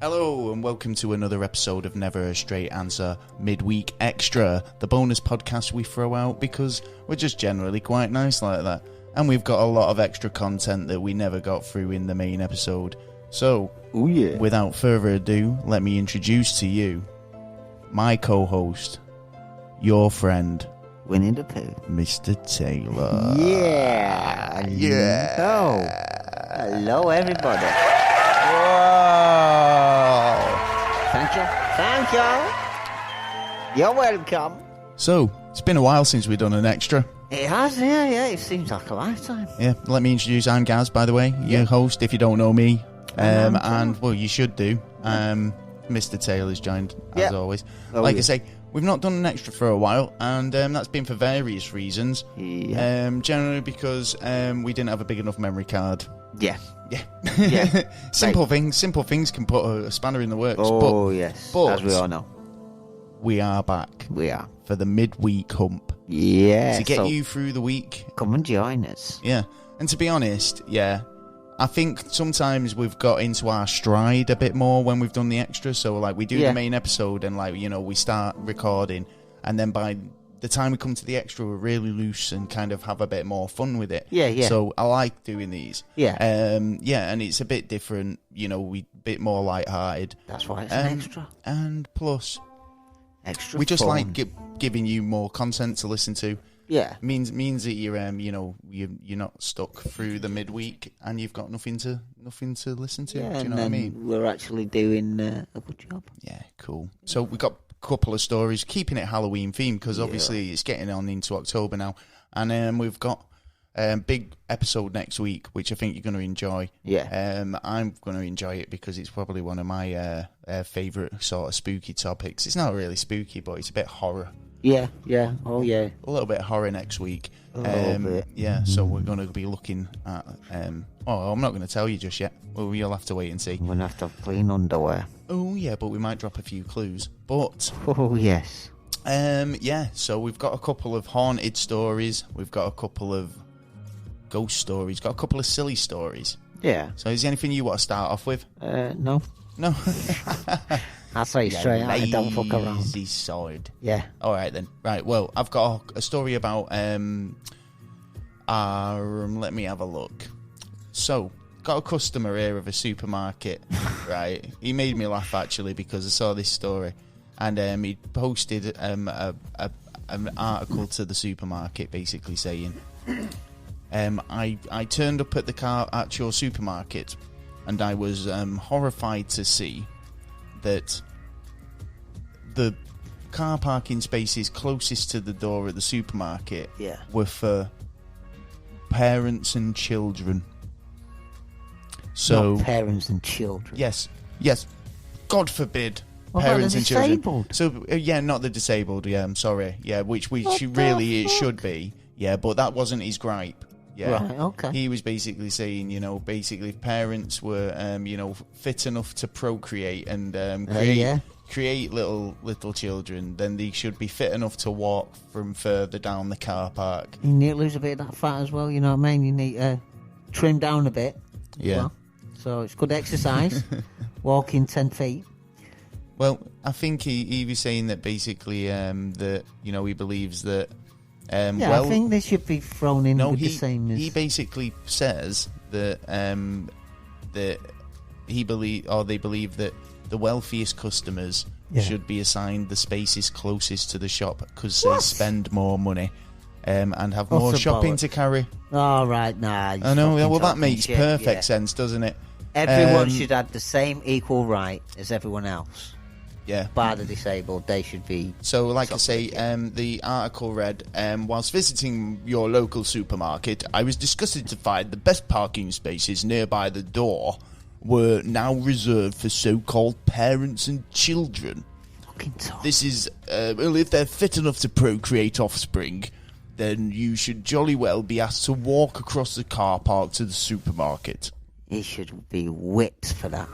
Hello and welcome to another episode of Never a Straight Answer Midweek Extra, the bonus podcast we throw out because we're just generally quite nice like that. And we've got a lot of extra content that we never got through in the main episode. So, without further ado, let me introduce to you my co-host, your friend, Winnie the Pooh, Mr. Taylor. Yeah. Hello, everybody. Whoa. Thank you. You're welcome. So, it's been a while since we've done an extra. It has, yeah. It seems like a lifetime. Yeah, let me introduce, I'm Gaz, by the way, your host, if you don't know me. And, well, you should do. Mr. Taylor's joined, as always. I say, we've not done an extra for a while, and that's been for various reasons. Yeah. Generally because we didn't have a big enough memory card. Yeah. Simple things can put a spanner in the works. Oh, yes, but as we all know. We are back. We are. For the midweek hump. Yeah. To get you through the week. Come and join us. Yeah. And to be honest, I think sometimes we've got into our stride a bit more when we've done the extra. So, like, we do the main episode and, like, you know, we start recording. And then by the time we come to the extra, we're really loose and kind of have a bit more fun with it. Yeah. So, I like doing these. Yeah. And it's a bit different, you know, a bit more lighthearted. That's why it's an extra. And plus, extra we just fun. like giving you more content to listen to. Yeah. Means that you're you're not stuck through the midweek and you've got nothing to listen to. Yeah, do you know what I mean? We're actually doing a good job. Yeah, cool. So we've got a couple of stories, keeping it Halloween themed because obviously it's getting on into October now, and we've got a big episode next week, which I think you're going to enjoy. Yeah. I'm going to enjoy it because it's probably one of my favourite sort of spooky topics. It's not really spooky, but it's a bit horror. Yeah. Oh, yeah. A little bit of horror next week. A little bit. Yeah, so we're going to be looking at... I'm not going to tell you just yet. Well, you'll have to wait and see. I'm going to have to have clean underwear. Oh, yeah, but we might drop a few clues. But... Oh, yes. So we've got a couple of haunted stories. We've got a couple of ghost stories. Got a couple of silly stories. Yeah. So is there anything you want to start off with? No. No? I'll say straight out, I don't fuck around. Lazy side. Yeah. All right, then. Right, well, I've got a story about... let me have a look. So, got a customer here of a supermarket, right? He made me laugh, actually, because I saw this story. And he posted an article to the supermarket, basically saying... I turned up at your supermarket, and I was horrified to see that the car parking spaces closest to the door at the supermarket were for parents and children. So not parents and children. Yes. God forbid. What Parents about the and disabled? children. So not the disabled. Yeah, I'm sorry. Yeah, which really it should be. Yeah, but that wasn't his gripe. Yeah. Right, okay. He was basically saying, if parents were, fit enough to procreate and create little children, then they should be fit enough to walk from further down the car park. You need to lose a bit of that fat as well, you know what I mean? You need to trim down a bit. Yeah. Well, so it's good exercise. Walking 10 feet. Well, I think he was saying that basically that, he believes that... I think they should be thrown in with the same as... he basically says that that they believe that the wealthiest customers should be assigned the spaces closest to the shop because they spend more money and have more shopping to carry. Oh, right, nah. I know, well, that makes perfect sense, doesn't it? Everyone should have the same equal right as everyone else. Yeah. By the disabled, they should be... So, like I say, the article read, whilst visiting your local supermarket, I was disgusted to find the best parking spaces nearby the door were now reserved for so-called parents and children. Fucking tough. This is, if they're fit enough to procreate offspring, then you should jolly well be asked to walk across the car park to the supermarket. He should be whipped for that.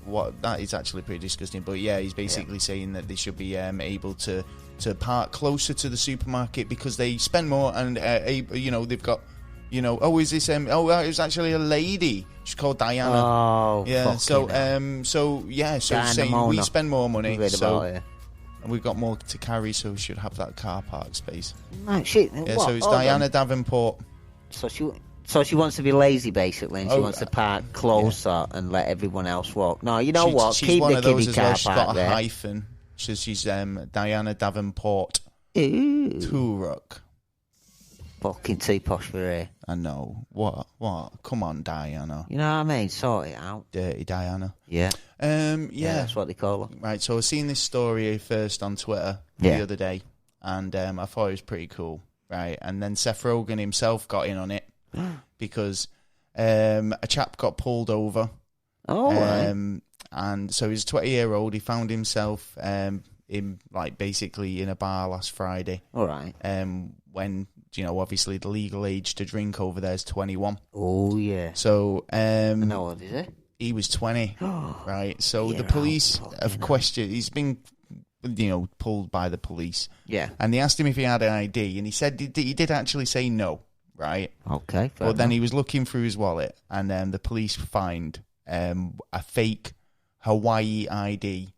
what that is actually pretty disgusting. But yeah, he's basically saying that they should be able to park closer to the supermarket because they spend more, and they've got, is this it was actually a lady. She's called Diana. Oh, yeah. So Diana saying Mona. we spend more money, Read so about it. and we've got more to carry, so we should have that car park space. No, shit. Yeah, What? so it's Hold Diana on. Davenport. So she wants to be lazy, basically, and she wants to park closer and let everyone else walk. No, you know what? She's Keep one the of those kiddie as car well. She's got park a there. hyphen. She's Diana Davenport. Ooh. Turok. Fucking too posh for her. I know. What? Come on, Diana. You know what I mean? Sort it out. Dirty Diana. Yeah. Yeah. That's what they call her. Right, so I seen this story first on Twitter Yeah. the other day, and I thought it was pretty cool, right? And then Seth Rogen himself got in on it because a chap got pulled over. Oh, right. And so he's a 20-year-old. He found himself basically in a bar last Friday. All right. When, obviously the legal age to drink over there is 21. Oh, yeah. So, And how old is it? he was 20, right? So Yeah, the police fucking have hell. questioned. He's been, pulled by the police, Yeah. and they asked him if he had an ID, and he said he did actually say no, right? Okay. Fair But then enough. he was looking through his wallet, and then the police find a fake Hawaii ID,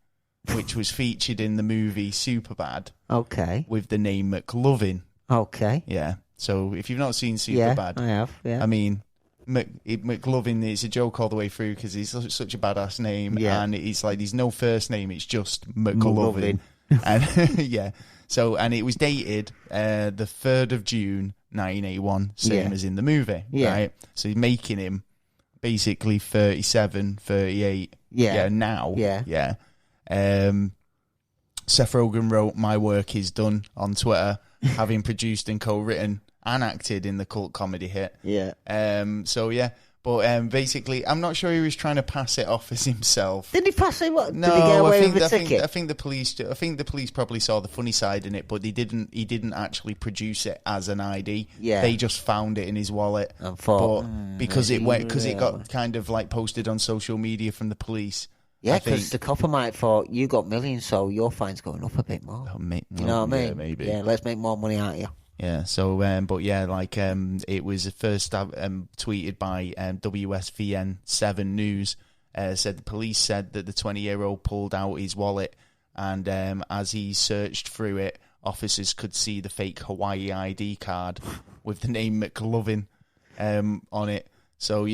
which was featured in the movie Superbad Okay. with the name McLovin. Okay. Yeah. So if you've not seen Yeah, Superbad, I have. Yeah. I mean, McLovin is a joke all the way through because he's such a badass name, Yeah. and it's like there's no first name; it's just McLovin. And yeah, and it was dated the 3rd of June, 1981, same Yeah. as in the movie, Yeah. right? So he's making him basically 37, 38. Yeah. Now. Yeah. Seth Rogen wrote "My work is done" on Twitter, having produced and co-written and acted in the cult comedy hit. Yeah. But basically, I'm not sure he was trying to pass it off as himself. Did he pass it? What? No, Did he get away with a I ticket? think the police probably saw the funny side in it, but he didn't actually produce it as an ID. Yeah. They just found it in his wallet. And thought, because is he it got kind of like posted on social media from the police. Yeah, I think- because the copper might have thought, you got millions, so your fine's going up a bit more. You know what I mean? Yeah, maybe. Yeah, let's make more money out of you. Yeah, so, it was first tweeted by WSVN 7 News, said the police said that the 20-year-old pulled out his wallet, and as he searched through it, officers could see the fake Hawaii ID card with the name McLovin on it. So,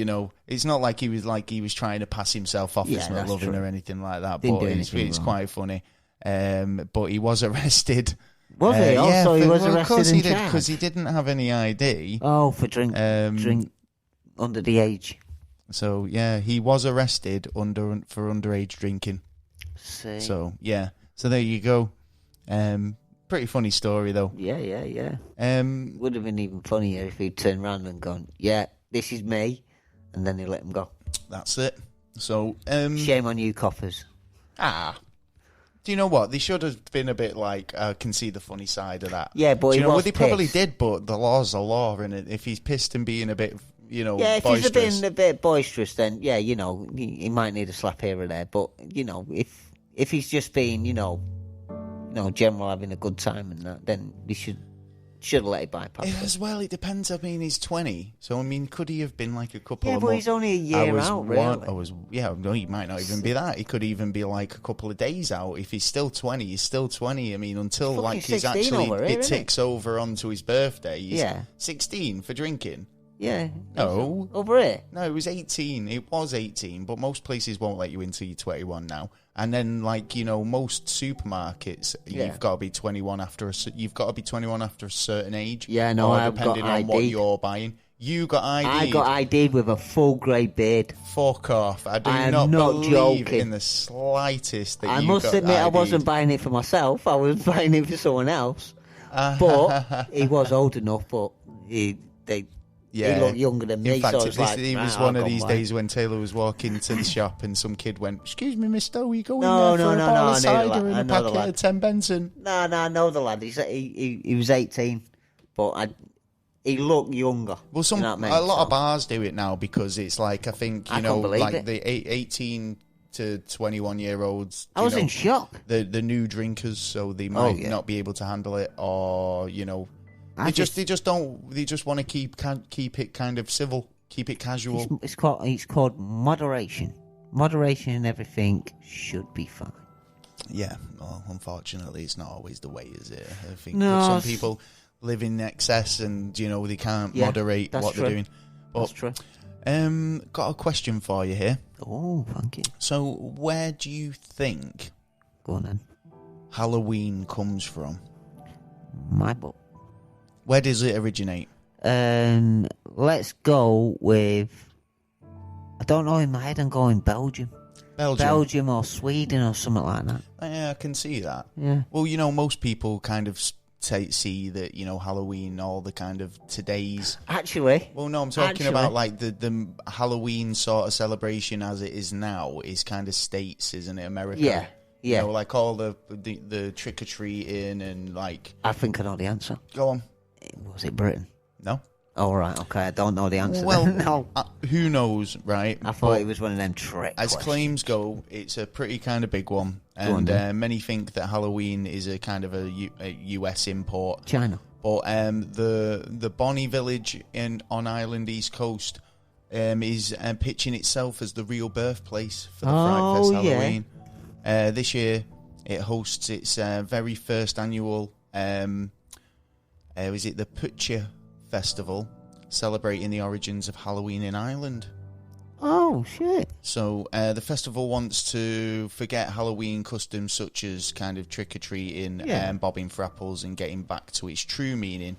it's not like he was trying to pass himself off as that's McLovin true. or anything like that, Didn't but do it's anything wrong. quite funny. But he was arrested. Was he? Also, he was Of arrested course and he did, charged? because he didn't have any ID. Oh, for drink under the age. So yeah, he was arrested for underage drinking. See. So yeah, so there you go. Pretty funny story though. Yeah. Um, Would have been even funnier if he'd turned around and gone, yeah, this is me, and then he let him go. that's it. So Shame on you, coppers. do you know what? They should have been a bit like, I can see the funny side of that. Yeah, but do he you know was what? They probably pissed. did, but the law's a law, and if he's pissed and being a bit, Yeah, if boisterous. he's a bit boisterous, then yeah, he might need a slap here or there. But if he's just being, general having a good time and that, then we should have let it bypass. As well, it depends. I mean, he's 20, so I mean, could he have been like a couple Yeah, of but months? he's only a year out, really. No, he might not even be that. He could even be like a couple of days out. If he's still 20, he's still 20. I mean, until Fucking like he's 16 actually over here, it isn't ticks over onto his birthday. He's Yeah. 16 for drinking. Yeah. No. Over here. No, it was 18. It was 18, but most places won't let you until you're 21 now. And then, most supermarkets, Yeah. you've got to be 21 after a certain age. Yeah, no, or I've got depending on what ID. you're buying. You got ID. I got ID'd with a full grey beard. Fuck off! I do I am not not believe joking. in the slightest that I you must got admit, I ID'd. wasn't buying it for myself. I was buying it for someone else. But he was old enough, but he looked younger than me. In fact, so if it's he was right, one I'll of go these buy days when Taylor was walking to the shop and some kid went, "Excuse me, mister, are you going No, there for no, a no, bottle no, of I cider know the and lad. a I know the packet lad. of 10 Benson?" No, I know the lad. He was 18, but he looked younger. Well, you know what I mean? a lot of bars do it now because it's like, I think, I can't believe like it. the 18 to 21-year-olds. I was in shock. The new drinkers, so they might not be able to handle it, or they just want to keep it kind of civil, keep it casual. It's called moderation. Moderation in everything should be fine. Yeah, well, unfortunately, it's not always the way, is it? I think some people live in excess, and they can't moderate what they're doing. But, that's true. Got a question for you here. Oh, thank you. So, where do you think Go on then. Halloween comes from? My book. Where does it originate? Let's go with. I don't know in my head. I'm going Belgium. Belgium or Sweden or something like that. Yeah, I can see that. Yeah. Well, most people kind of see that Halloween, all the kind of today's. Actually. Well, no, I'm talking about like the Halloween sort of celebration as it is now is kind of states, isn't it? America. Yeah. Yeah. Like all the trick or treating and like. I think I know the answer. Go on. Was it Britain? No. Oh, right, okay, I don't know the answer. Well, no. Who knows, right? I thought it was one of them trick As questions. claims go, it's a pretty kind of big one. And many think that Halloween is a kind of a US import. China. But the Bonnie village on Ireland East Coast is pitching itself as the real birthplace for the Fright Fest Halloween. This year, it hosts its very first annual, is it the Putcha Festival, celebrating the origins of Halloween in Ireland. Oh, shit. So the festival wants to forget Halloween customs such as kind of trick-or-treating, bobbing for apples, and getting back to its true meaning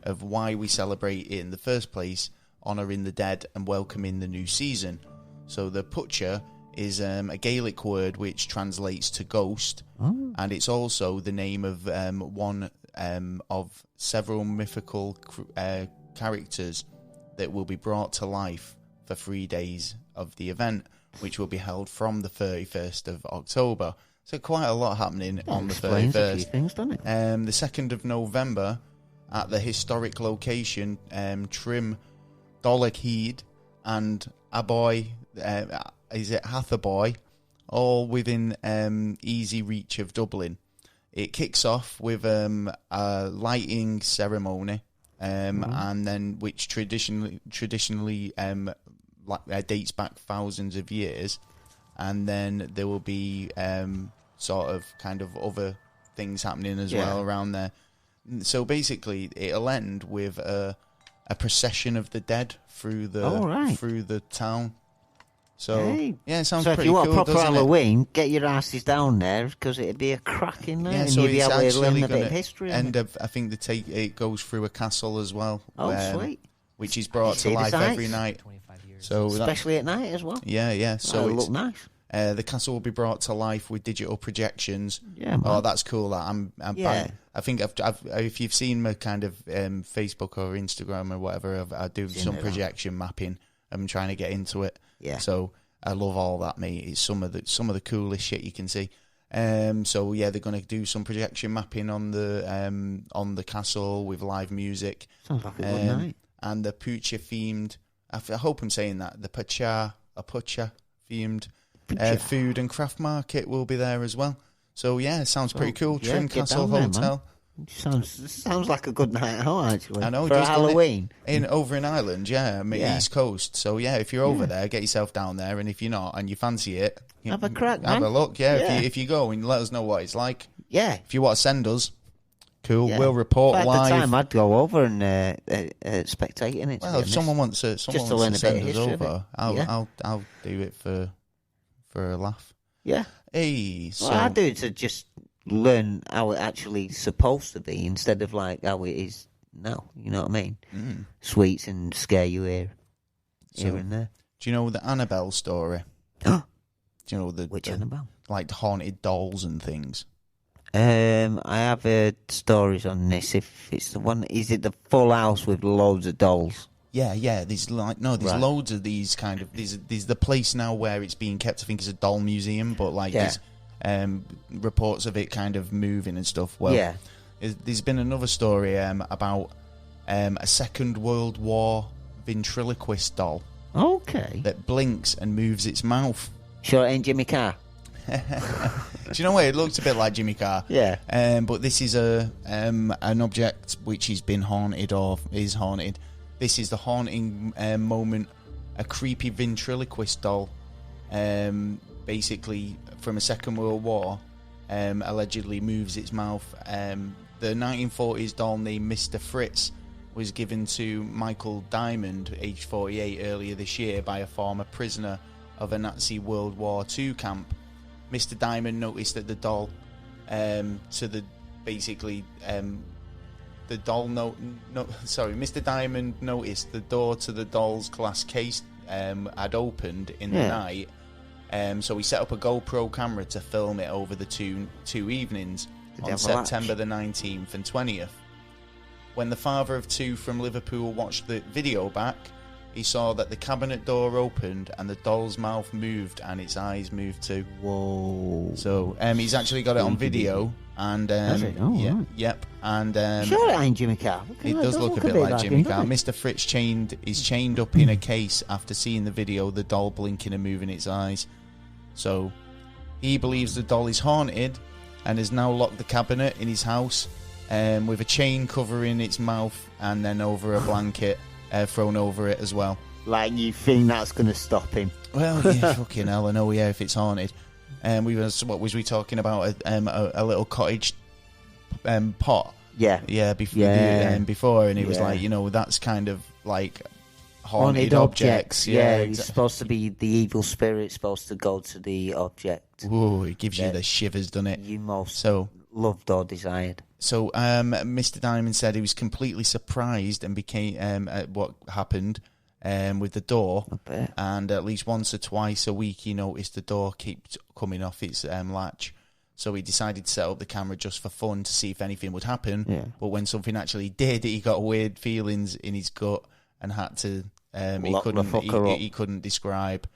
of why we celebrate it in the first place, honouring the dead and welcoming the new season. So the Putcha is a Gaelic word which translates to ghost, and it's also the name of one of several mythical characters that will be brought to life for 3 days of the event, which will be held from the 31st of October. So quite a lot happening on the 31st. A few things, doesn't it? The 2nd of November at the historic location Trim Dollockheed and Aboy, is it Hatherboy, all within easy reach of Dublin. It kicks off with a lighting ceremony, and then which traditionally dates back thousands of years, and then there will be sort of kind of other things happening as well around there. So basically, it'll end with a procession of the dead through the town. So it sounds pretty cool. So if you want proper Halloween, get your asses down there because it'd be a cracking night, and you'd be able to learn a bit of history. And I think it goes through a castle as well. Oh, sweet! Which is brought to life every night. So especially at night as well. Yeah. So it'll look nice. The castle will be brought to life with digital projections. Yeah, man. Oh, that's cool. I'm I think if you've seen my kind of Facebook or Instagram or whatever, I do some projection mapping. I'm trying to get into it. Yeah. So I love all that, mate. It's some of the coolest shit you can see. So yeah, they're going to do some projection mapping on the castle with live music. Sounds like a good night. And the Putcha themed. I hope I'm saying that the Putcha themed food and craft market will be there as well. So yeah, it sounds pretty cool. Trim Castle Hotel. Sounds like a good night out, actually. I know, for Halloween. Over in Ireland, East Coast. So yeah, if you're over there, get yourself down there, and if you're not and you fancy it, have a crack, man. Have a look, If you go and let us know what it's like. Yeah. If you want to send us, cool. Yeah. We'll report live. At the time, I'd go over and spectate in it. Well, if someone wants to send us over, I'll do it for a laugh. Yeah. Hey, so I do it to just learn how it actually supposed to be instead of like how it is now. You know what I mean? Sweets and scare you here and there. Do you know the Annabelle story? Do you know which Annabelle? Like the haunted dolls and things. I have heard stories on this. If it's the one, is it the full house with loads of dolls? Yeah. There's loads of these kind of. There's the place now where it's being kept. I think it's a doll museum, but there's reports of it kind of moving and stuff. Well, there's been another story about a Second World War ventriloquist doll. Okay. That blinks and moves its mouth. Sure it ain't Jimmy Carr? Do you know what? It looks a bit like Jimmy Carr. Yeah. But this is an object which has been haunted or is haunted. This is the haunting moment. A creepy ventriloquist doll, basically from a Second World War, allegedly moves its mouth. The 1940s doll named Mr. Fritz was given to Michael Diamond, aged 48, earlier this year by a former prisoner of a Nazi World War II camp. Mr. Diamond noticed that the doll, Mr. Diamond noticed the door to the doll's glass case had opened in the night, so he set up a GoPro camera to film it over the two evenings on September the 19th and 20th. When the father of two from Liverpool watched the video back, he saw that the cabinet door opened and the doll's mouth moved and its eyes moved too. Whoa. So he's actually got it on video. And right. Yep. And sure it ain't Jimmy Carr. It does look a bit like Jimmy Carr. Mr. Fritz is chained up in a case after seeing the video, the doll blinking and moving its eyes. So he believes the doll is haunted and has now locked the cabinet in his house with a chain covering its mouth and then over a blanket thrown over it as well. Like you think that's going to stop him? Well, yeah, fucking hell, I know, if it's haunted. What was we talking about? A little cottage pot. Yeah. Before, and it was like, that's kind of like haunted objects. Yeah, it's supposed to be the evil spirit supposed to go to the object. Ooh, it gives you the shivers, doesn't it? You most loved or desired. So, Mr. Diamond said he was completely surprised and became at what happened. With the door, and at least once or twice a week he noticed the door keeps coming off its latch, so he decided to set up the camera just for fun to see if anything would happen. But when something actually did, he got weird feelings in his gut and had to he couldn't describe.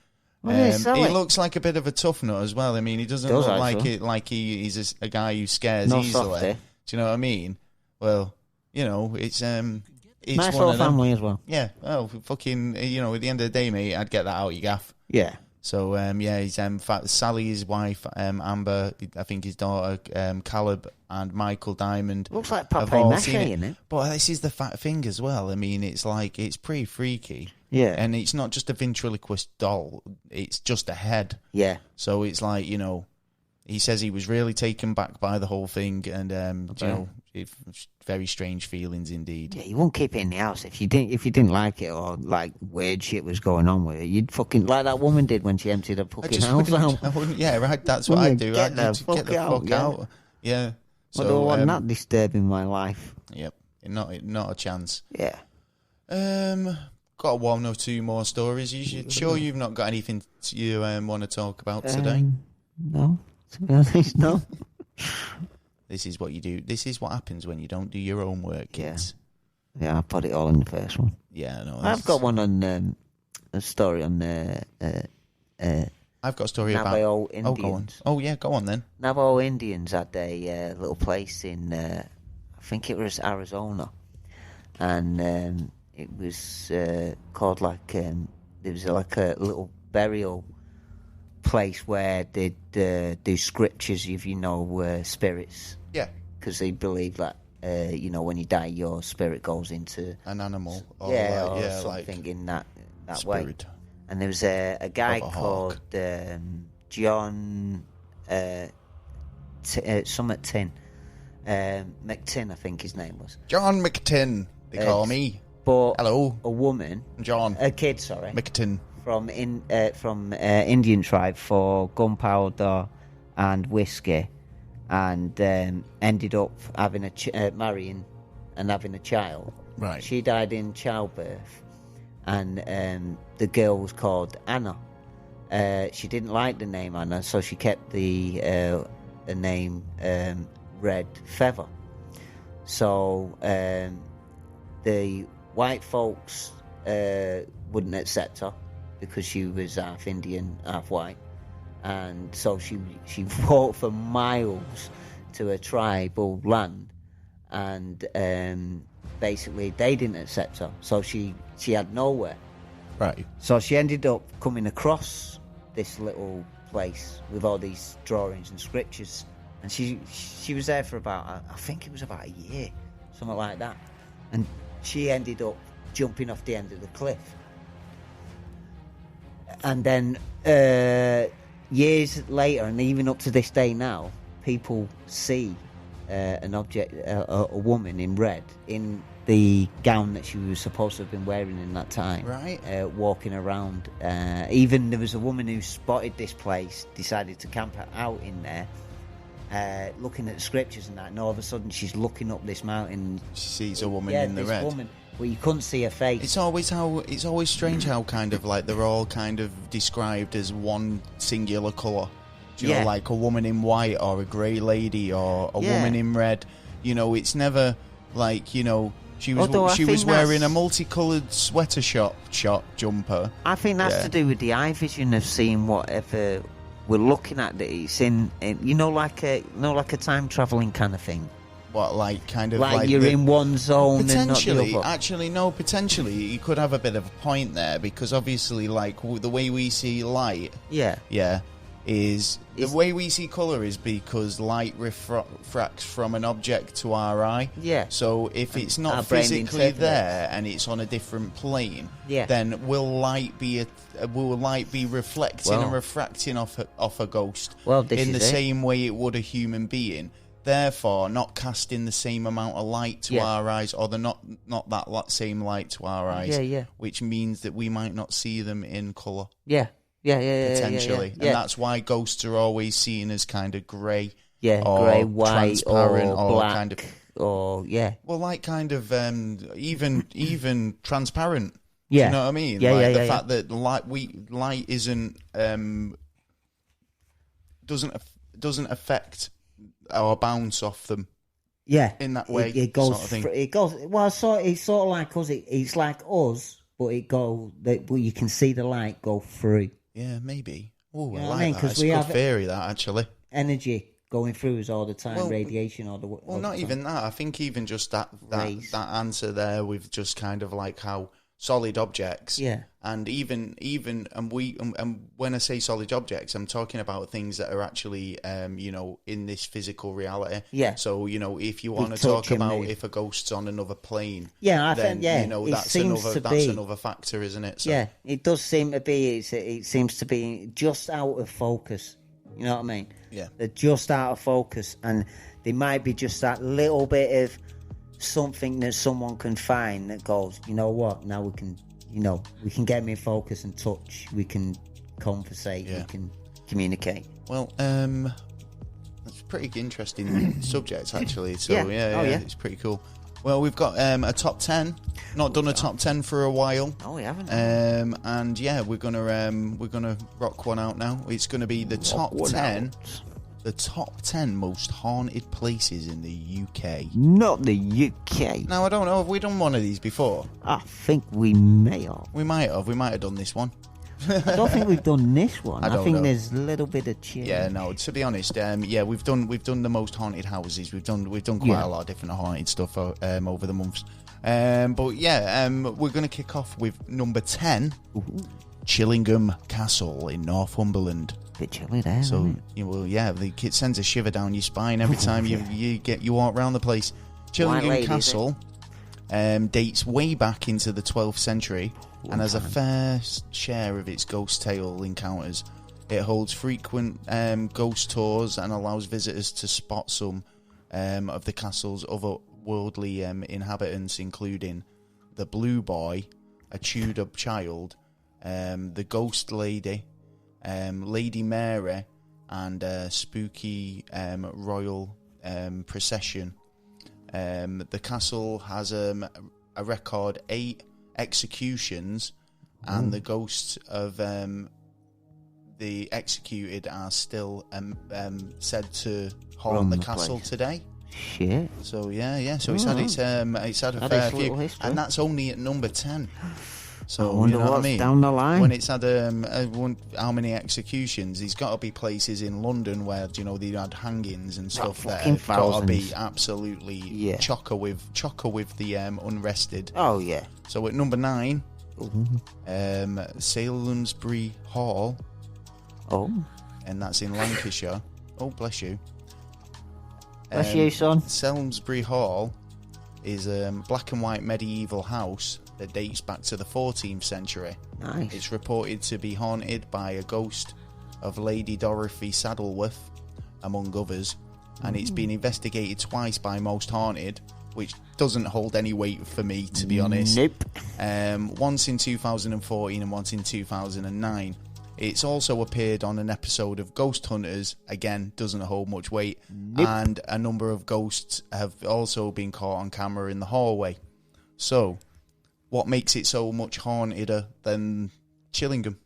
He looks like a bit of a tough nut as well. I mean, he doesn't look like he's a guy who scares easily. Softy. Do you know what I mean? Well, it's it's nice little family as well. Yeah. Oh, fucking, at the end of the day, mate, I'd get that out of your gaff. Yeah. So, he's, Sally, his wife, Amber, I think his daughter, Caleb, and Michael Diamond. Looks like papier-mâché, isn't it? But this is the fat thing as well. I mean, it's like, it's pretty freaky. Yeah. And it's not just a ventriloquist doll. It's just a head. Yeah. So it's like, he says he was really taken back by the whole thing, and very strange feelings indeed. Yeah, you wouldn't keep it in the house if you didn't like it or like weird shit was going on with it. You'd fucking like that woman did when she emptied her fucking house out. I wouldn't. Yeah, right. That's what I do. I'd get the fuck out. Yeah. So, I don't want that disturbing my life. Yep. Not a chance. Yeah. Got one or two more stories. Sure you've not got anything you want to talk about today? No. To be honest, no. This is what you do. This is what happens when you don't do your own work, kids. Yeah, I put it all in the first one. Yeah, I know. I've got one on a story on I've got a story Navajo about Indians. Go on. Oh yeah, go on then. Navajo Indians had a little place in I think it was Arizona, and it was called there was like a little burial place where they'd do scriptures if spirits. Yeah. Because they believe that when you die, your spirit goes into an animal. Or something like in that spirit. way. And there was a guy called John McTin, I think his name was. John McTin, they call me. But hello, a woman, John, a kid, sorry, McTin. From Indian tribe for gunpowder and whiskey, and ended up having marrying and having a child. Right. She died in childbirth, and the girl was called Anna. She didn't like the name Anna, so she kept the name Red Feather. So the white folks wouldn't accept her, because she was half Indian, half white, and so she walked for miles to a tribal land, and basically they didn't accept her, so she had nowhere. Right. So she ended up coming across this little place with all these drawings and scriptures, and she was there for about, I think it was about a year, something like that, and she ended up jumping off the end of the cliff. And then years later, and even up to this day now, people see an object, a woman in red, in the gown that she was supposed to have been wearing in that time, Right. Walking around. Even there was a woman who spotted this place, decided to camp out in there, looking at the scriptures and that, and all of a sudden she's looking up this mountain. She sees a woman in the this red. woman, but you couldn't see her face. It's always strange how kind of like they're all kind of described as one singular colour. Do you know, like a woman in white or a grey lady or a woman in red. You know, it's never like, you know, she was wearing a multicoloured sweater shop jumper. I think that's to do with the eye vision of seeing whatever we're looking at. That it's in like a time travelling kind of thing. What, like kind of like you're in one zone and not the other? Actually, no, potentially you could have a bit of a point there, because obviously, like the way we see light, is the way we see colour is because light refracts from an object to our eye. Yeah. So if it's not physically there and it's on a different plane, then will light be reflecting and refracting off a ghost in the same way it would a human being? Therefore, not casting the same amount of light to our eyes, or not that same light to our eyes, which means that we might not see them in colour. Potentially. And that's why ghosts are always seen as kind of grey, or grey, white, transparent, or black, kind of, or well, like kind of even transparent. Do you know what I mean? The fact that light isn't doesn't affect our bounce off them. In that way, it goes. Sort of thing. It goes. Well, it's sort of like us. It's like us, but but you can see the light go through. Yeah, maybe. Oh, you know I like that. It's a good theory, that, actually. Energy going through us all the time, radiation all the way. Well, not even that. I think even just that answer there with just kind of like how solid objects. Yeah. And even when I say solid objects, I'm talking about things that are actually, in this physical reality. Yeah. So, if you want to talk about if a ghost's on another plane. Yeah, I think, that's another factor, isn't it? So. Yeah, it does seem to be, it seems to be just out of focus. You know what I mean? Yeah. They're just out of focus, and they might be just that little bit of something that someone can find that goes, you know what, now we can get them in focus and touch, we can conversate, we can communicate. Well, that's a pretty interesting subject, actually. So it's pretty cool. Well, we've got a top 10. Not done a top 10 for a while. Oh, we haven't. And we're gonna rock one out now. It's gonna be the top 10. The top 10 most haunted places in the UK. Not the UK. Now, I don't know. Have we done one of these before? I think we may have. We might have done this one. I don't think we've done this one. I think there's a little bit of change. Yeah, no. To be honest, we've done the most haunted houses. We've done quite a lot of different haunted stuff over the months. We're going to kick off with number 10, Chillingham Castle in Northumberland. Bit chilly there. So it sends a shiver down your spine every time you walk around the place. Chillingham Castle dates way back into the 12th century and has a fair share of its ghost tale encounters. It holds frequent ghost tours and allows visitors to spot some of the castle's otherworldly inhabitants, including the Blue Boy, a chewed up child, the Ghost Lady, Lady Mary, and a spooky royal procession. The castle has a record 8 executions, and the ghosts of the executed are still said to haunt the castle today. Shit. So so it's had a fair few, and that's only at number 10. So I wonder what's down the line. When it's had how many executions? There's got to be places in London where they had hangings and stuff. There got to be absolutely chocker with the unrested. Oh yeah. So at number 9, Salisbury Hall Oh. And that's in Lancashire. Oh, bless you. Bless you, son. Selmesbury Hall is a black and white medieval house that dates back to the 14th century. Nice. It's reported to be haunted by a ghost of Lady Dorothy Saddleworth, among others, and it's been investigated twice by Most Haunted, which doesn't hold any weight for me, to be honest. Nope. Once in 2014 and once in 2009. It's also appeared on an episode of Ghost Hunters, again, doesn't hold much weight, Nope. and a number of ghosts have also been caught on camera in the hallway. So, what makes it so much haunteder than Chillingham?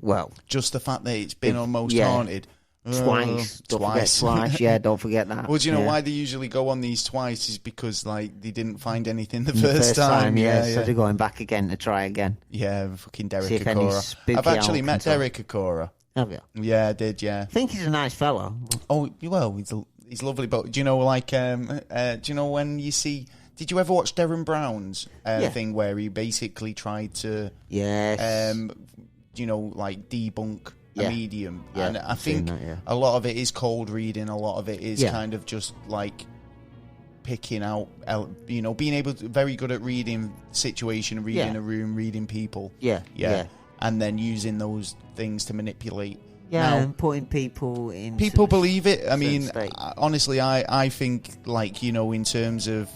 Well, Just the fact that it's been almost yeah. haunted. Twice. Don't forget twice. Yeah, don't forget that. Well, do you know Yeah. why they usually go on these twice is because, like, they didn't find anything the The first time. yeah. So they're going back again to try again. Yeah, fucking Derek See if any Akora. spooky I've actually elk met can talk. Derek Akora. Have you? Yeah, I did, yeah. I think he's a nice fellow. Oh, well, he's lovely, but do you know, like, do you know when you see... Did you ever watch Derren Brown's Yeah. thing where he basically tried to, Yes. you know, like, debunk Yeah. a medium? Yeah, And I I've seen think that, yeah. a lot of it is cold reading, a lot of it is Yeah. kind of just, like, picking out, you know, being able to, very good at reading situation, reading Yeah. a room, reading people. Yeah. Yeah. And then using those things to manipulate. Yeah, Now, and putting people in. people believe it. I certain mean, state. honestly, I think, like, you know, in terms of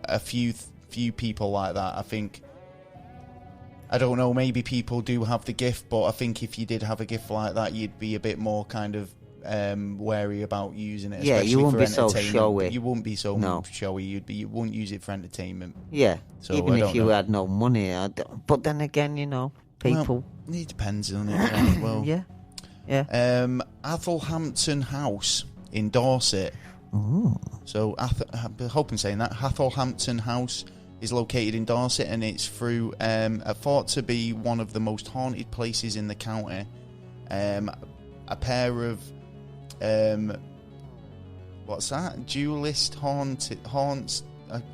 a few people like that, I think, I don't know, maybe people do have the gift, but I think if you did have a gift like that, you'd be a bit more kind of wary about using it. Yeah, you especially wouldn't for be so entertainment. showy. You wouldn't be so No. showy. You wouldn't use it for entertainment. Yeah. So, Even I if don't you know. had no money. But then again, you know, people. Well, it depends on it. Right? Well, Yeah. Yeah. Athelhampton House in Dorset. Ooh. So, I hope I'm saying that. Athelhampton House is located in Dorset, and it's thought to be one of the most haunted places in the county. A pair of what's that? Duelist haunts.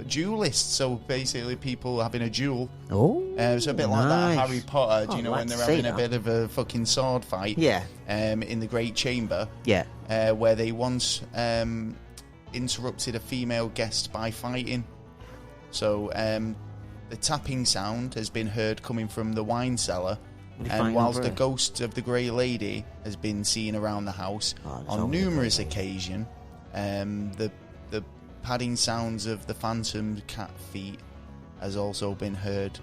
Duelist. So basically, people having a duel. Oh. So a bit like that nice. Harry Potter. Do you Oh, know I'd when they're like to having see a bit of a fucking sword fight? Yeah. In the Great Chamber. Yeah. Where they once interrupted a female guest by fighting. So the tapping sound has been heard coming from the wine cellar, and whilst the ghost of the Grey Lady has been seen around the house on numerous occasions, the padding sounds of the phantom cat feet has also been heard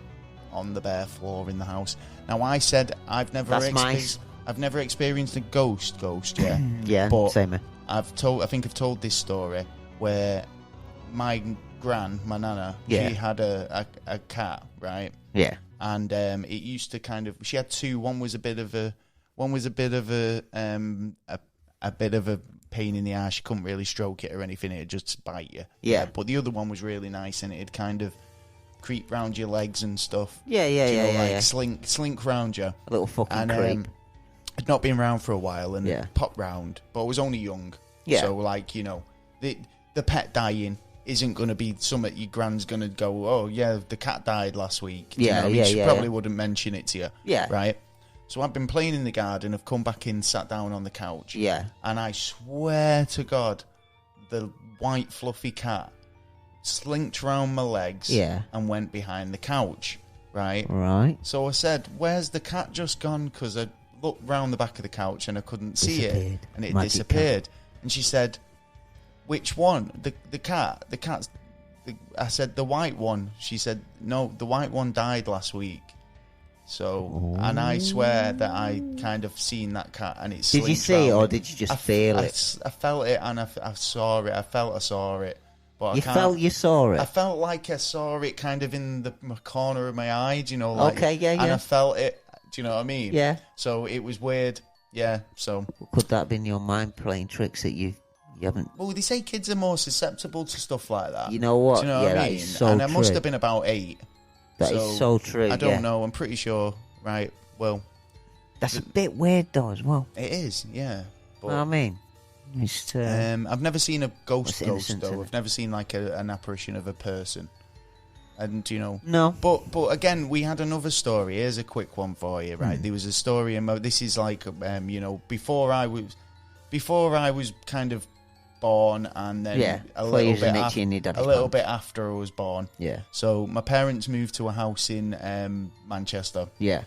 on the bare floor in the house. Now, I said I've never experienced a ghost. Yeah, Yeah. but Same. I think I've told this story where my nana, Yeah. she had a cat, right? Yeah. And it used to kind of, she had two. One was a bit of a pain in the ass. She couldn't really stroke it or anything. It'd just bite you. Yeah. But the other one was really nice, and it'd kind of creep round your legs and stuff. Yeah. Do you know, like Yeah. slink round you. A little fucking And creep. I'd not been round for a while, and Yeah. popped round, but I was only young. Yeah. So, like, you know, the pet dying isn't going to be something your grand's going to go, oh, yeah, the cat died last week. Do you know what I mean? She probably wouldn't mention it to you. Yeah. Right? So I've been playing in the garden. I've come back in, sat down on the couch. Yeah. And I swear to God, the white fluffy cat slinked round my legs. Yeah. And went behind the couch. Right? Right. So I said, where's the cat just gone? Because I looked round the back of the couch and I couldn't see it. Disappeared. And it Magic disappeared. cat. And she said, which one? The cat? The cat's... I said, the white one. She said, no, the white one died last week. So, and I swear that I kind of seen that cat, and it's. Did you see it, or did you just feel it? I felt it, and I saw it. I felt I saw it, but You felt you saw it? I felt like I saw it kind of in the corner of my eye. Do you know? Like, Okay, yeah. And I felt it. Do you know what I mean? Yeah. So it was weird. Yeah. So. Could that have been your mind playing tricks that you haven't? Well, they say kids are more susceptible to stuff like that. You know what? Do you know yeah, what I that mean? is so and true. I must have been about 8. That is so true. I don't yeah. know. I'm pretty sure. Right. Well, That's a bit weird, though, as well. it is. Yeah. But, You know what I mean? It's I've never seen a ghost innocent, though. isn't I've never seen like an apparition of a person. And, you know... No. But again, we had another story. Here's a quick one for you, right? There was a story, and this is like, you know, before I was kind of born, and then a little bit after I was born. Yeah. So my parents moved to a house in Manchester. Yeah.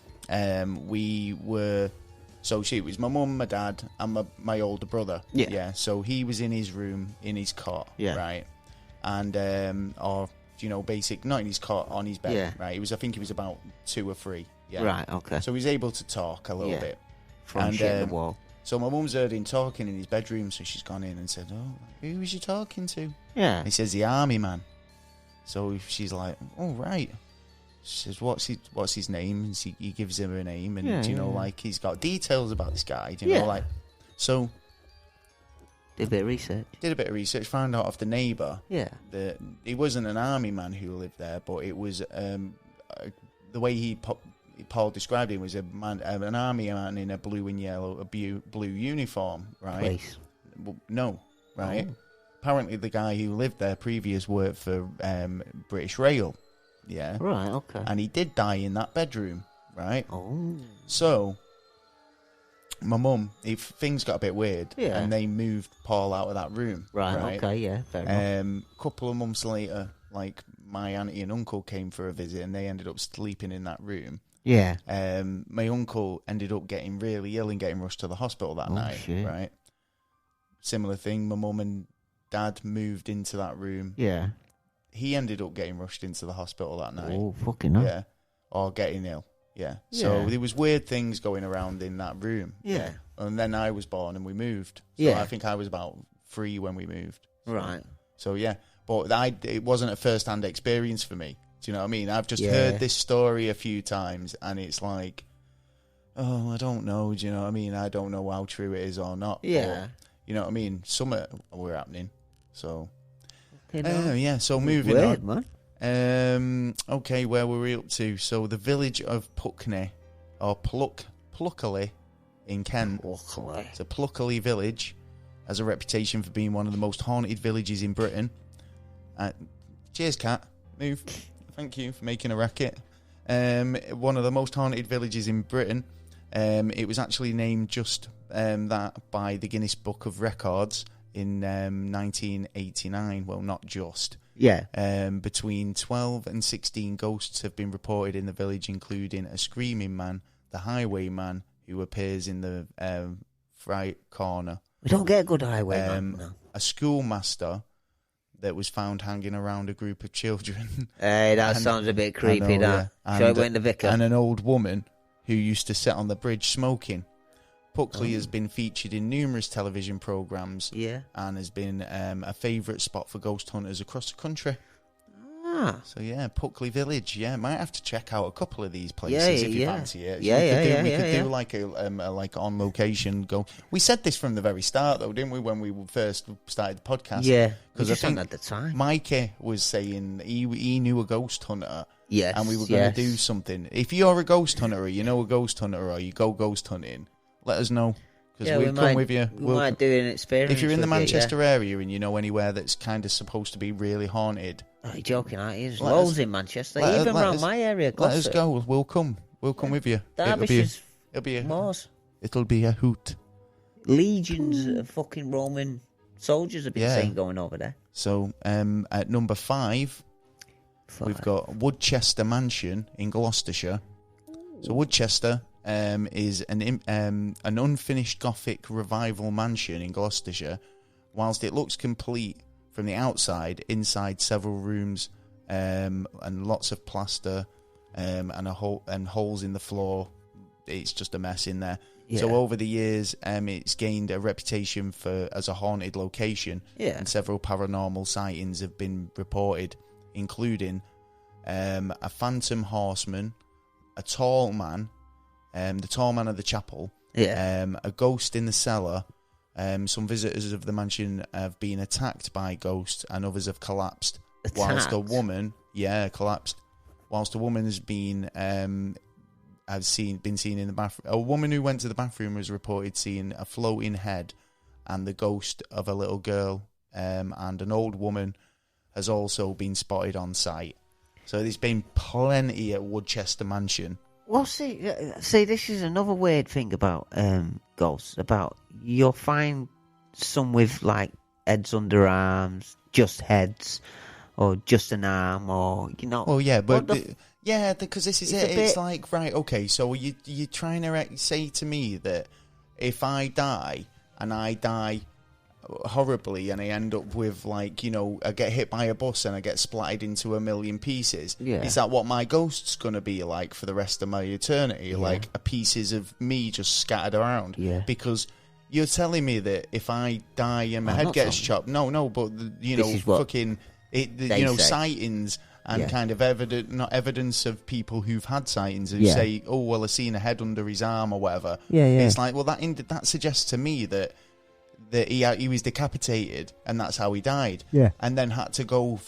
We were... So it was my mum, my dad, and my older brother. Yeah. So he was in his room, in his cot, right? And, not in his cot, on his bed, right? I think he was about 2 or 3. Yeah. Right, okay. So he was able to talk a little bit. From shit the wall. So my mum's heard him talking in his bedroom, so she's gone in and said, "Oh, who was you talking to?" Yeah. And he says, "The army man." So she's like, "Oh, right." She says, what's his name? And he gives him a name, and like he's got details about this guy. You know, like so. Did a bit of research. Found out off the neighbour. Yeah. That he wasn't an army man who lived there, but it was the way Paul described him was a man, an army man in a blue and yellow, blue uniform, right? Place. Well, no, right. Oh. Apparently, the guy who lived there previous worked for British Rail. Yeah. Right, okay. And he did die in that bedroom, right? Oh. So, my mum, if things got a bit weird, and they moved Paul out of that room. Right, okay, yeah, fair enough. Couple of months later, like, my auntie and uncle came for a visit, and they ended up sleeping in that room. Yeah. My uncle ended up getting really ill and getting rushed to the hospital that night, shit. right? Similar thing, my mum and dad moved into that room. Yeah. He ended up getting rushed into the hospital that night. Oh, fucking hell. Yeah. Or getting ill. Yeah. So there was weird things going around in that room. Yeah. And then I was born and we moved. So I think I was about 3 when we moved. So, right. So, yeah. But it wasn't a first-hand experience for me. Do you know what I mean? I've just heard this story a few times, and it's like, oh, I don't know. Do you know what I mean? I don't know how true it is or not. Yeah. But, you know what I mean? Some were happening. So... so moving weird, on. Man. Okay, where were we up to? So the village of Puckney, or Pluckley in Kent. It's a Pluckley village, has a reputation for being one of the most haunted villages in Britain. Cheers, cat. Move. Thank you for making a racket. One of the most haunted villages in Britain. It was actually named just that by the Guinness Book of Records in 1989. Well, not just. Yeah. Between 12 and 16 ghosts have been reported in the village, including a screaming man, the highwayman, who appears in the right corner. We don't get a good highwayman. No. A schoolmaster that was found hanging around a group of children. Hey, that sounds a bit creepy, that. Shall we win the vicar? And an old woman who used to sit on the bridge smoking. Puckley has been featured in numerous television programmes and has been a favourite spot for ghost hunters across the country. So, Puckley Village. Yeah, might have to check out a couple of these places if you fancy it. We could do like a on location go. We said this from the very start, though, didn't we, when we first started the podcast? Yeah, because I think at the time Mikey was saying he knew a ghost hunter. Yes, and we were going to do something. If you're a ghost hunter, or you know a ghost hunter, or you go ghost hunting, let us know, because we'll come with you. We might do an experience. If you're in the Manchester area and you know anywhere that's kind of supposed to be really haunted. Oh, you're joking, aren't you? There's loads in Manchester, even around my area. Let us go. We'll come. We'll come with you. It'll be a hoot. Legions of fucking Roman soldiers have been seen going over there. So at number 5, we've got Woodchester Mansion in Gloucestershire. So Woodchester is an unfinished Gothic revival mansion in Gloucestershire. Whilst it looks complete from the outside, inside several rooms and lots of plaster and holes in the floor. It's just a mess in there. Yeah. So over the years, it's gained a reputation as a haunted location, and several paranormal sightings have been reported, including a phantom horseman, a tall man, the tall man of the chapel, a ghost in the cellar. Some visitors of the mansion have been attacked by ghosts, and others have collapsed. Whilst a woman, collapsed. Whilst a woman has been seen in the bathroom. A woman who went to the bathroom was reported seeing a floating head and the ghost of a little girl. And an old woman has also been spotted on site. So there's been plenty at Woodchester Mansion. Well, see, this is another weird thing about ghosts. About you'll find some with like heads under arms, just heads, or just an arm, or Well, yeah, but because this is it. It's like, right, okay. So you're trying to say to me that if I die and I die horribly and I end up with like, I get hit by a bus and I get splattered into a million pieces, is that what my ghost's gonna be like for the rest of my eternity? Like pieces of me just scattered around? Because you're telling me that if I die and my head gets chopped, but fucking sightings and kind of evidence of people who've had sightings who say, oh well, I seen a head under his arm or whatever. It's like, well, that suggests to me that he was decapitated and that's how he died. And then had to go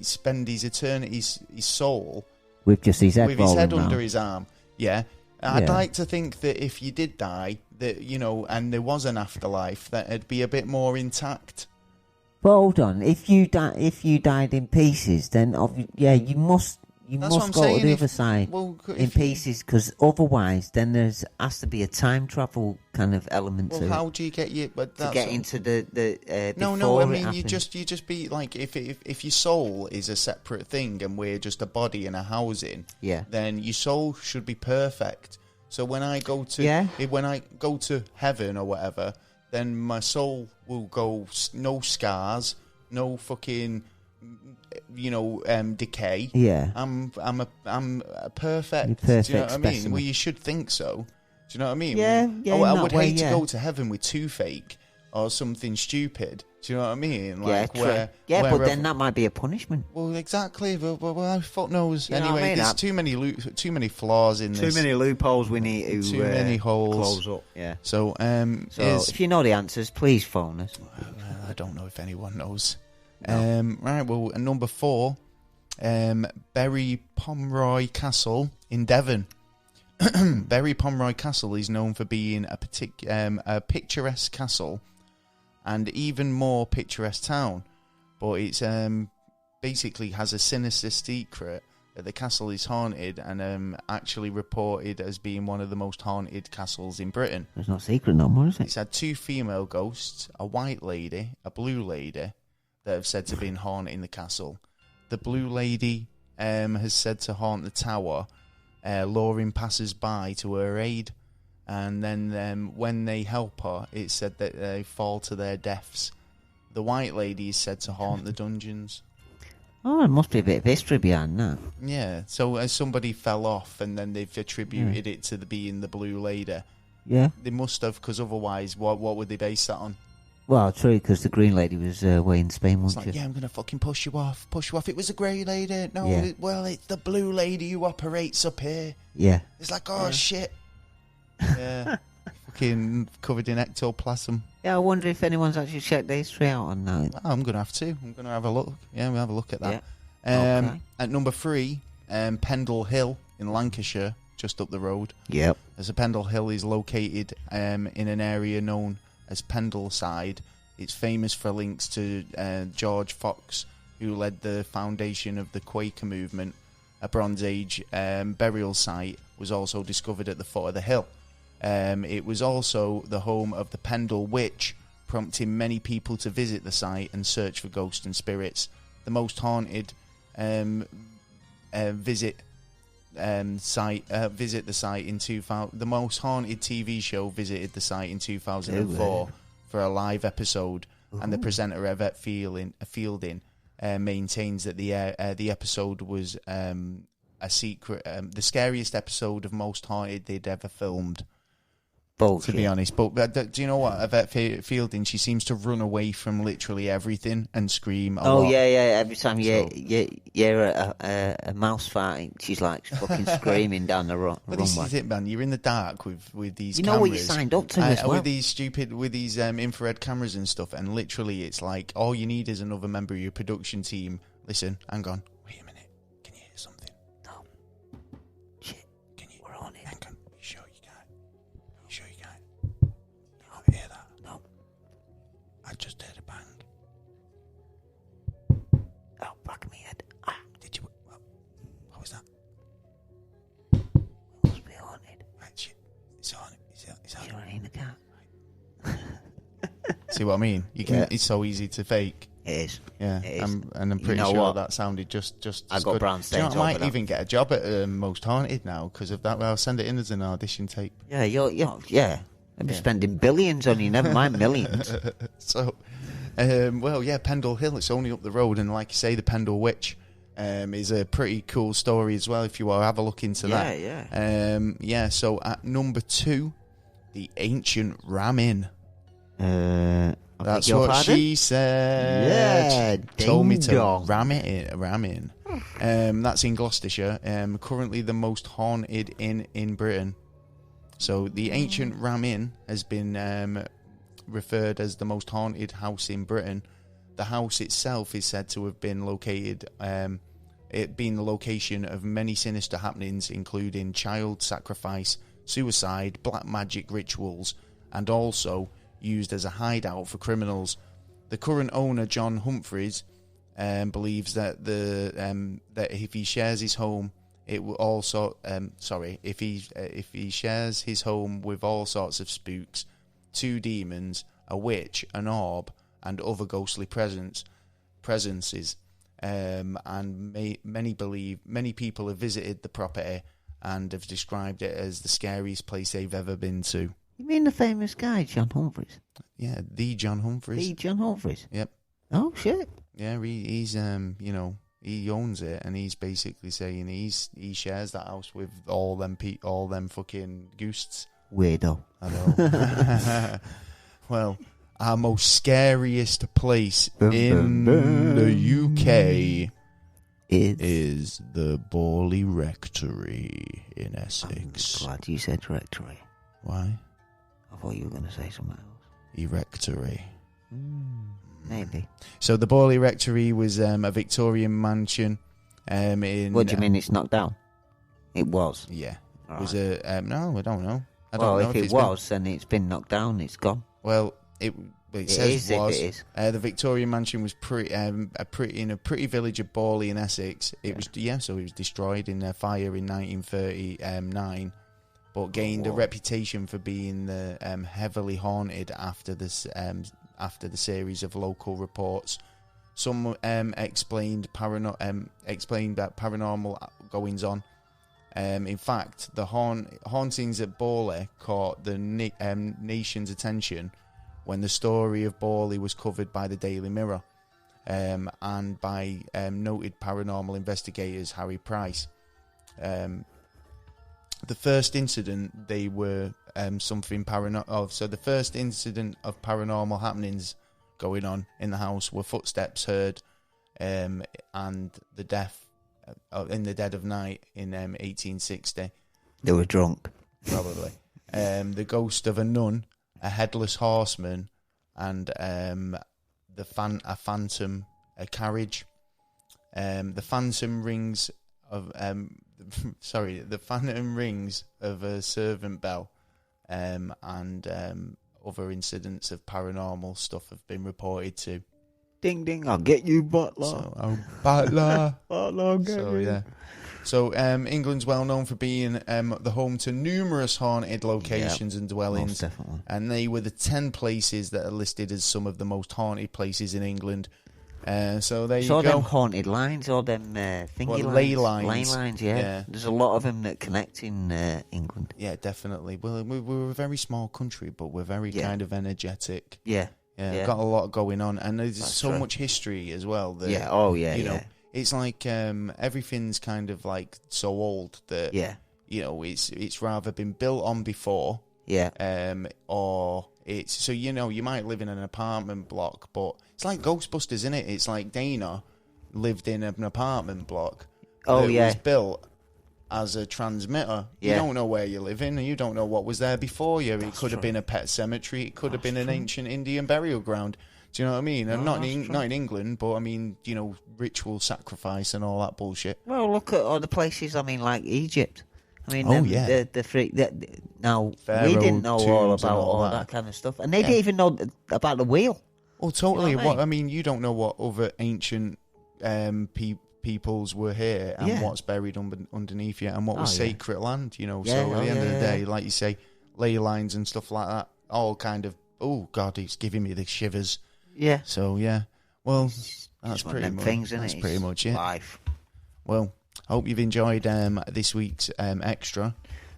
spend his eternity, his soul with just his head, under his arm. I'd like to think that if you did die, that and there was an afterlife, that it'd be a bit more intact. But hold on, if you died in pieces, then you must go to the other side in pieces, because otherwise, then has to be a time travel kind of element to it. How do you get to get into the no? I mean, you just be like, if your soul is a separate thing and we're just a body in a housing, then your soul should be perfect. So when I go to heaven or whatever, then my soul will go no scars, no fucking decay. I'm a perfect. Do you know what I mean? Specimen. Well, you should think so. Do you know what I mean? I would hate to go to heaven with toothache or something stupid. Do you know what I mean? Like but then that might be a punishment. Well, exactly. Well, fuck knows. Anyway, there's too many flaws in this. Too many loopholes we need to. Too many holes. Close up. Yeah. So, if you know the answers, please phone us. I don't know if anyone knows. No. Right. Well, number 4, Bury Pomeroy Castle in Devon. Bury Pomeroy Castle is known for being a picturesque castle and even more picturesque town, but it's basically has a sinister secret that the castle is haunted and actually reported as being one of the most haunted castles in Britain. There's no secret no more, is it? It's had 2 female ghosts, a white lady, a blue lady, that have said to have been haunting the castle. The blue lady has said to haunt the tower, luring passers-by to her aid. And then when they help her, it's said that they fall to their deaths. The white lady is said to haunt the dungeons. Oh, there must be a bit of history behind that. Yeah, so somebody fell off and then they've attributed it to being the blue lady. Yeah. They must have, because otherwise, what would they base that on? Well, true, because the green lady was away in Spain, wasn't she? I'm going to fucking push you off. It was a grey lady. No, it's the blue lady who operates up here. Yeah. It's like, shit. Yeah. Fucking covered in ectoplasm. Yeah, I wonder if anyone's actually checked the history out on that. Oh, I'm going to have to. I'm going to have a look. Yeah, we'll have a look at that. Yeah. Okay. At number 3, Pendle Hill in Lancashire, just up the road. Yep. As a Pendle Hill is located in an area known as Pendleside. It's famous for links to George Fox, who led the foundation of the Quaker movement. A Bronze Age burial site was also discovered at the foot of the hill. It was also the home of the Pendle Witch, prompting many people to visit the site and search for ghosts and spirits. The most haunted visit the site in 2000. The most haunted TV show visited the site in 2004 for a live episode, and the presenter Yvette Fielding maintains that the episode was a secret, the scariest episode of Most Haunted they'd ever filmed. Bullshit. To be honest, but do you know what? Yvette Fielding, she seems to run away from literally everything and scream a lot. Yeah. Every time you hear a mouse fight, she's like fucking screaming down the runway. But this is it, man. You're in the dark with these. You know cameras, what you signed up to as well. With these infrared cameras and stuff, and literally, it's like all you need is another member of your production team. Listen, hang on. Wait a minute. Can you hear something? No. Shit. Can you? We're on it. Hang on. You sure you can't? You sure you can't? You don't hear that? No. I just heard a bang. Oh, back of my head. Ah. Did you? It's on. Sure, it ain't a cat. See what I mean? You can. Yeah. It's so easy to fake. It is. Yeah, It is. and I'm pretty know sure what? that sounded just I as got good. brown Do you know, stains I might over that. even get a job at Most Haunted now because of that. Well, I'll send it in as an audition tape. Yeah, yeah. I'd be spending billions on you, never mind millions. So, Pendle Hill. It's only up the road, and like you say, the Pendle Witch is a pretty cool story as well. If you want to have a look into that, Yeah. So at number 2, the Ancient Ram Inn. That's what she said. Yeah, told me to ding-dong. ram in. That's in Gloucestershire. Currently the most haunted inn in Britain. So the Ancient Ram Inn has been referred as the most haunted house in Britain. The house itself is said to have been located, it being the location of many sinister happenings, including child sacrifice, suicide, black magic rituals, and also used as a hideout for criminals. The current owner, John Humphreys, believes that that if he shares his home, it will also if he shares his home with all sorts of spooks, 2 demons, a witch, an orb, and other ghostly presences. And many people have visited the property and have described it as the scariest place they've ever been to. You mean the famous guy, John Humphreys? Yeah, the John Humphreys. The John Humphreys? Yep. Oh, shit. Yeah, he's he owns it, and he's basically saying he shares that house with all them fucking ghosts. Weirdo. I know. Well, our most scariest place in the UK is the Borley Rectory in Essex. I'm glad you said rectory. Why? I thought you were going to say something else. Rectory. Maybe. So the Borley Rectory was a Victorian mansion. What do you mean it's knocked down? It was. Yeah. Right. Was a no, I don't know. I Well, don't know if it was, then it's been knocked down. It's gone. Well, it says is if was. it is. The Victorian mansion was in a pretty village of Borley in Essex. It was so it was destroyed in a fire in 1939, but gained a reputation for being heavily haunted after this after the series of local reports. Some explained that paranormal goings on. In fact, the hauntings at Borley caught the nation's attention when the story of Borley was covered by the Daily Mirror and by noted paranormal investigators Harry Price. The first incident the first incident of paranormal happenings going on in the house were footsteps heard and the death in the dead of night in 1860. They were drunk. Probably. The ghost of a nun, a headless horseman, and a carriage. The phantom rings of a servant bell, and other incidents of paranormal stuff have been reported to. Ding ding! I'll get you, butler. So, butler. Butler, get So you. yeah. So England's well known for being the home to numerous haunted locations and dwellings, Most definitely. and they were the 10 places that are listed as some of the most haunted places in England. So there you go. them haunted lines, or them thingy lines. Ley lines. Ley lines, yeah. There's a lot of them that connect in England. Yeah, definitely. Well, we're a very small country, but we're very kind of energetic. Yeah. Yeah, got a lot going on, and there's so much history as well. That, you know, it's like everything's kind of like so old that you know it's rather been built on before, or it's so you know you might live in an apartment block, but it's like Ghostbusters, isn't it? It's like Dana lived in an apartment block. That was built as a transmitter. You don't know where you're living, and you don't know what was there before you. It could have been a pet cemetery. It could have been an ancient Indian burial ground. Do you know what I mean? And not in England, but I mean, you know, ritual sacrifice and all that bullshit. Well, look at other places. I mean, like Egypt. I mean, the freak. Now Pharaoh we didn't know all about all all that kind of stuff, and they didn't even know about the wheel. Oh, totally. You know what I I mean, you don't know what other ancient peoples were here and what's buried underneath you and what was sacred land, you know. So at the end of the day, like you say, ley lines and stuff like that. All kind of, oh God, it's giving me the shivers. Yeah. So yeah, well, that's pretty much things, isn't that's it? pretty much it. Life. Well, I hope you've enjoyed this week's extra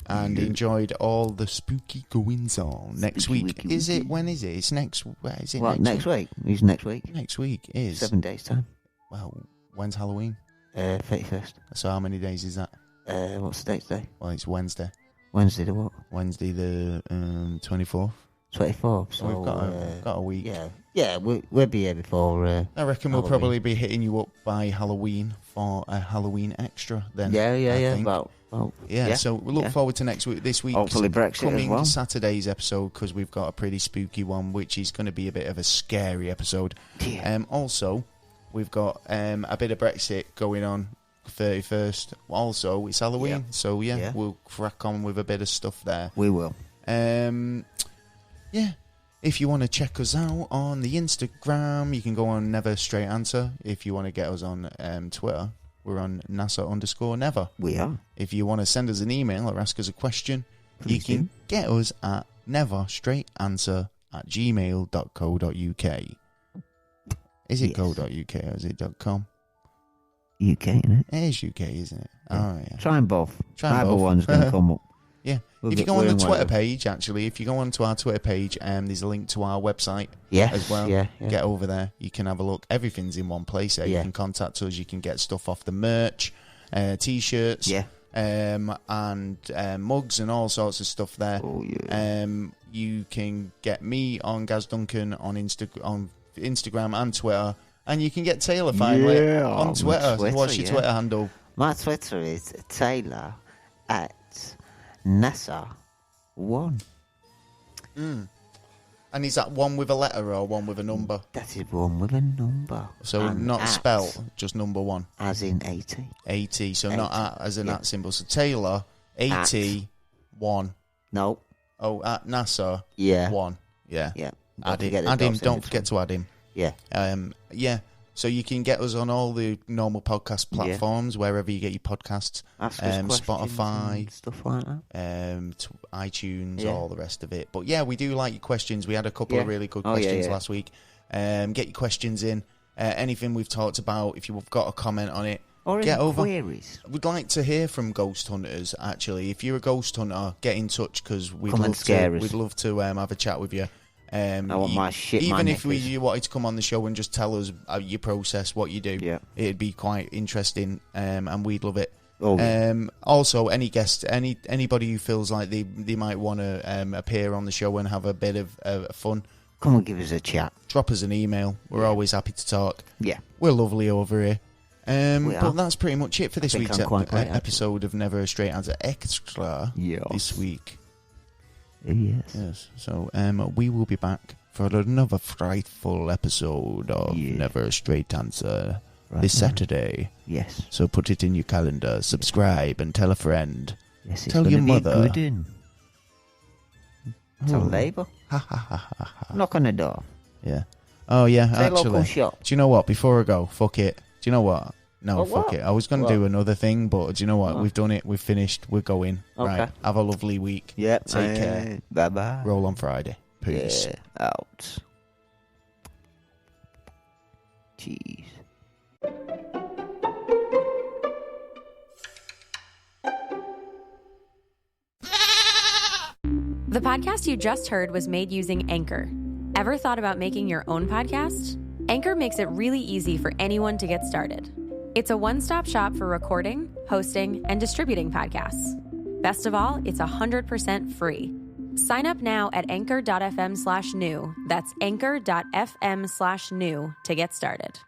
and enjoyed all the spooky goings on. Next week, is it? When is it? It's next. Where is it? Well, next week. It's next week. Next week is 7 days time. Well, when's Halloween? 31st. So how many days is that? What's the date today? Well, it's Wednesday. Wednesday the what? Wednesday the 24th. 24th. So we've got a week. Yeah. We'll be here before. I reckon we'll probably be hitting you up by Halloween for a Halloween extra. Then. Yeah. So we look forward to next week. This week, hopefully Brexit coming as well. Saturday's episode, because we've got a pretty spooky one, which is going to be a bit of a scary episode. Yeah. Also, we've got a bit of Brexit going on. 31st. Also, it's Halloween, so we'll crack on with a bit of stuff there. We will. If you want to check us out on the Instagram, you can go on Never Straight Answer. If you want to get us on Twitter, we're on NASA_Never. We are. If you want to send us an email or ask us a question, you can get us at neverstraightanswer@gmail.co.uk. Is it .co.uk or is it .com? UK, isn't it? It is UK, isn't it? Yeah. Oh, yeah. Try them both. Either one's going to come up. Yeah. If you go on the Twitter page, actually, if you go onto our Twitter page, there's a link to our website as well. Yeah. Get over there. You can have a look. Everything's in one place there. You can contact us. You can get stuff off the merch, T-shirts, and mugs and all sorts of stuff there. Oh, yeah. You can get me on Gaz Duncan on Instagram and Twitter. And you can get Taylor finally on Twitter. What's your Twitter handle? My Twitter is Taylor at NASA1. And is that one with a letter or one with a number? That is one with a number. So and not spell, just number one. As in 80. 80, so 80. Not at, as in at symbol. So Taylor, 81. No. Oh, at NASA, 1. Yeah. Add him. Don't forget to add him. Yeah. So you can get us on all the normal podcast platforms, wherever you get your podcasts. Spotify, stuff like that. iTunes, all the rest of it. But yeah, we do like your questions. We had a couple of really good questions last week. Get your questions in. Anything we've talked about, if you've got a comment on it, or get over. Queries. We'd like to hear from ghost hunters, actually. If you're a ghost hunter, get in touch, because we'd love to have a chat with you. I want my shit. Even if you wanted to come on the show and just tell us your process, what you do, it'd be quite interesting, and we'd love it. Also, any guests, anybody who feels like they might want to appear on the show and have a bit of fun, come and give us a chat. Drop us an email. We're always happy to talk. Yeah, we're lovely over here. But that's pretty much it for this week's episode of Never a Straight Answer Extra this week. Yes. So we will be back for another frightful episode of Never a Straight Answer this Saturday. Yes. So put it in your calendar, subscribe, and tell a friend. Yes, it's tell your mother. Tell neighbour. Knock on the door. Yeah. Oh yeah. Say actually, local shop. Do you know what? Before I go, fuck it. Do you know what? No, fuck it. I was going to do another thing, but do you know what? We've done it. We've finished. We're going. Okay. Right. Have a lovely week. Yep. Take care. Bye-bye. Roll on Friday. Peace. Yeah, out. Jeez. The podcast you just heard was made using Anchor. Ever thought about making your own podcast? Anchor makes it really easy for anyone to get started. It's a one-stop shop for recording, hosting, and distributing podcasts. Best of all, it's 100% free. Sign up now at anchor.fm/new. That's anchor.fm/new to get started.